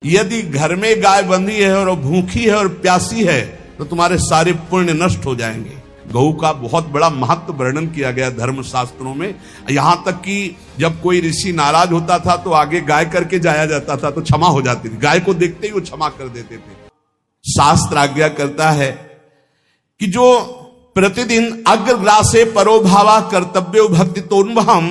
यदि घर में गाय बंधी है और भूखी है और प्यासी है तो तुम्हारे सारे पुण्य नष्ट हो जाएंगे। गऊ का बहुत बड़ा महत्व वर्णन किया गया धर्म शास्त्रों में। यहां तक कि जब कोई ऋषि नाराज होता था तो आगे गाय करके जाया जाता था तो क्षमा हो जाती थी। गाय को देखते ही वो क्षमा कर देते थे। शास्त्र आज्ञा करता है कि जो प्रतिदिन अग्रग्रासे परोभावा कर्तव्यो भक्ति तोन्वहम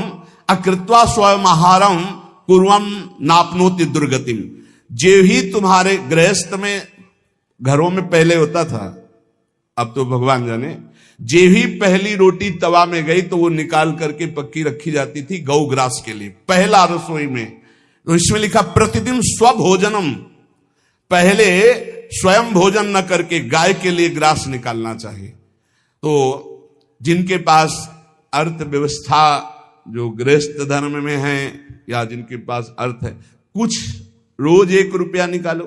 अकृत्वा स्वयं आहारम कुर्वम नापनोति दुर्गतिम। जे ही तुम्हारे गृहस्थ में घरों में पहले होता था, अब तो भगवान जाने, जे ही पहली रोटी तवा में गई तो वो निकाल करके पक्की रखी जाती थी गौ ग्रास के लिए, पहला रसोई में। तो इसमें लिखा प्रतिदिन स्वभोजनम, पहले स्वयं भोजन न करके गाय के लिए ग्रास निकालना चाहिए। तो जिनके पास अर्थव्यवस्था जो गृहस्थ धर्म में है या जिनके पास अर्थ है, कुछ रोज 1 रुपया निकालो।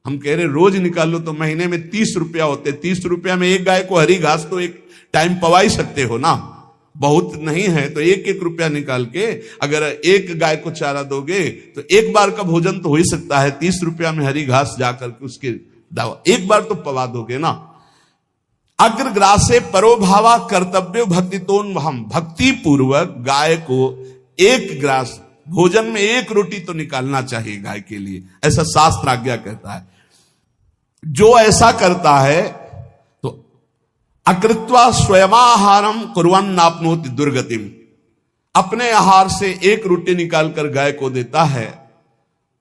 हम कह रहे रोज निकालो तो महीने में 30 रुपया होते। 30 रुपया में एक गाय को हरी घास तो एक टाइम पवा ही सकते हो ना, बहुत नहीं है तो 1-1 रुपया निकाल के अगर एक गाय को चारा दोगे तो एक बार का भोजन तो हो ही सकता है। 30 रुपया में हरी घास जाकर के उसके दावा एक बार तो पवा दोगे ना। अग्रग्रासे परोभावा कर्तव्य भक्ति तोन्वहम, भक्ति पूर्वक गाय को 1 ग्रास भोजन में 1 रोटी तो निकालना चाहिए गाय के लिए, ऐसा शास्त्र आज्ञा कहता है। जो ऐसा करता है तो अकृत्वा स्वयमाहारम कुर्वन् नाप्नोति दुर्गतिम, अपने आहार से 1 रोटी निकालकर गाय को देता है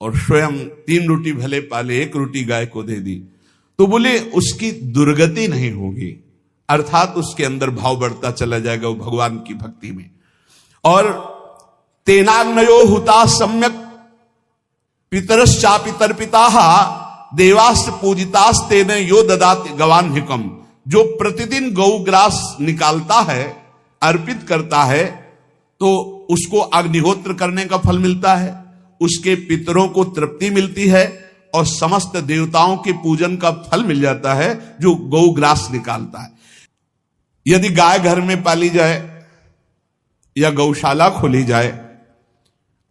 और स्वयं 3 रोटी भले पाले 1 रोटी गाय को दे दी तो बोले उसकी दुर्गति नहीं होगी, अर्थात उसके अंदर भाव बढ़ता चला जाएगा वो भगवान की भक्ति में। और तेनाग्नयो हुता सम्यक पितरश्चापितर्पिताः देवास्त पूजितास्तेन यो ददाति गवान्हिकम। जो प्रतिदिन गौ ग्रास निकालता है, अर्पित करता है, तो उसको अग्निहोत्र करने का फल मिलता है, उसके पितरों को तृप्ति मिलती है और समस्त देवताओं के पूजन का फल मिल जाता है जो गौ ग्रास निकालता है। यदि गाय घर में पाली जाए या गौशाला खोली जाए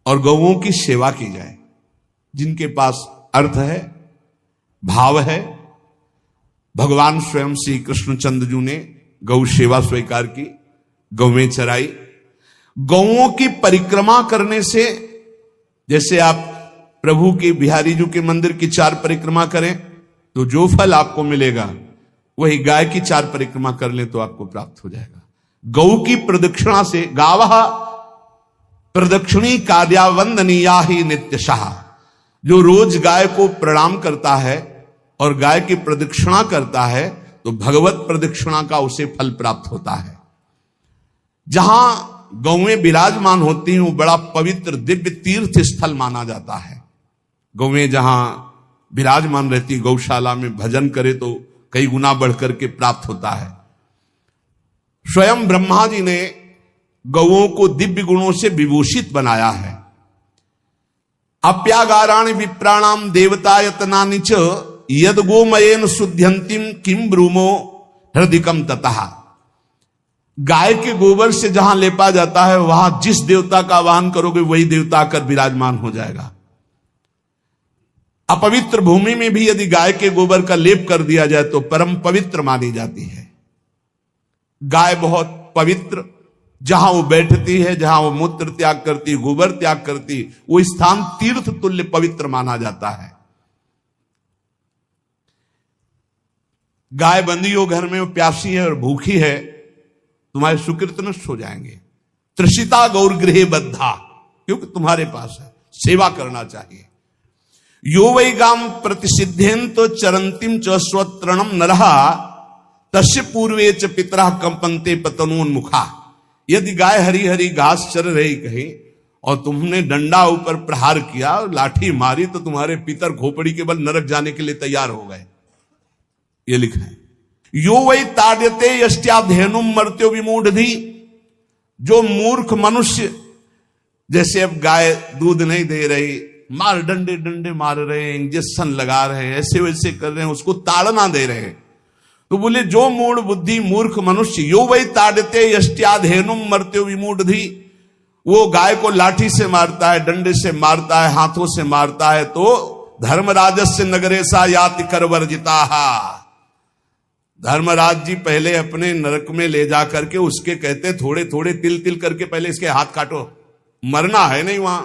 और गौओं की सेवा की जाए, जिनके पास अर्थ है, भाव है, भगवान स्वयं श्री कृष्णचंद्र जी ने गौ सेवा स्वीकार की, गौवें चराई। गौओं की परिक्रमा करने से, जैसे आप प्रभु के बिहारी जी के मंदिर की 4 परिक्रमा करें तो जो फल आपको मिलेगा वही गाय की 4 परिक्रमा कर ले तो आपको प्राप्त हो जाएगा। गौ की प्रदक्षिणा से, गावः प्रदक्षिणी कार्यावंदनीया ही नित्यशः, जो रोज गाय को प्रणाम करता है और गाय की प्रदक्षिणा करता है तो भगवत प्रदक्षिणा का उसे फल प्राप्त होता है। जहां गौएं विराजमान होती हैं वो बड़ा पवित्र दिव्य तीर्थ स्थल माना जाता है। गौएं जहां विराजमान रहती, गौशाला में भजन करे तो कई गुना बढ़कर के प्राप्त होता है। स्वयं ब्रह्मा जी ने गौओं को दिव्य गुणों से विभूषित बनाया है। अप्यागाराणि विप्राणाम देवतायतनानि च यद गोमयेन शुद्ध्यंतिम किम ब्रूमो हृदिकम ततः। गाय के गोबर से जहां लेपा जाता है वहां जिस देवता का आवाहन करोगे वही देवता आकर विराजमान हो जाएगा। अपवित्र भूमि में भी यदि गाय के गोबर का लेप कर दिया जाए तो परम पवित्र मानी जाती है। गाय बहुत पवित्र, जहां वो बैठती है, जहां वो मूत्र त्याग करती, गोबर त्याग करती, वो स्थान तीर्थ तुल्य पवित्र माना जाता है। गाय बंधी हो घर में, वो प्यासी है और भूखी है, तुम्हारे सुकृत नष्ट हो जाएंगे। तृषिता गौर गृहे बद्धा, क्योंकि तुम्हारे पास है, सेवा करना चाहिए। यो वै गाम प्रतिसिद्धेन तो चरंतिम च स्वतरणम नरहा तस्य पूर्वे च पितरः कंपन्ते पतनोन्मुखा। यदि गाय हरी हरी घास चर रही कहीं और तुमने डंडा ऊपर प्रहार किया और लाठी मारी तो तुम्हारे पितर खोपड़ी के बल नरक जाने के लिए तैयार हो गए, ये लिखा है। यो वै ताड्यते यष्ट्याधेनुम मर्त्यो विमूढ़धि। जो मूर्ख मनुष्य, जैसे अब गाय दूध नहीं दे रही, मार डंडे डंडे मार रहे हैं, इंजेक्शन लगा रहे हैं, ऐसे वैसे कर रहे हैं, उसको ताड़ना दे रहे हैं, तो बोले जो मूढ़ बुद्धि मूर्ख मनुष्य, यो वै ताड्यते यष्ट्याधेनुम मर्त्यो विमूढ़धि, वो गाय को लाठी से मारता है, डंडे से मारता है, हाथों से मारता है, तो धर्मराजस्य नगरेशा याति कर वर्जिता। धर्मराज जी पहले अपने नरक में ले जा करके उसके कहते थोड़े थोड़े तिल तिल करके पहले इसके हाथ काटो, मरना है नहीं वहां।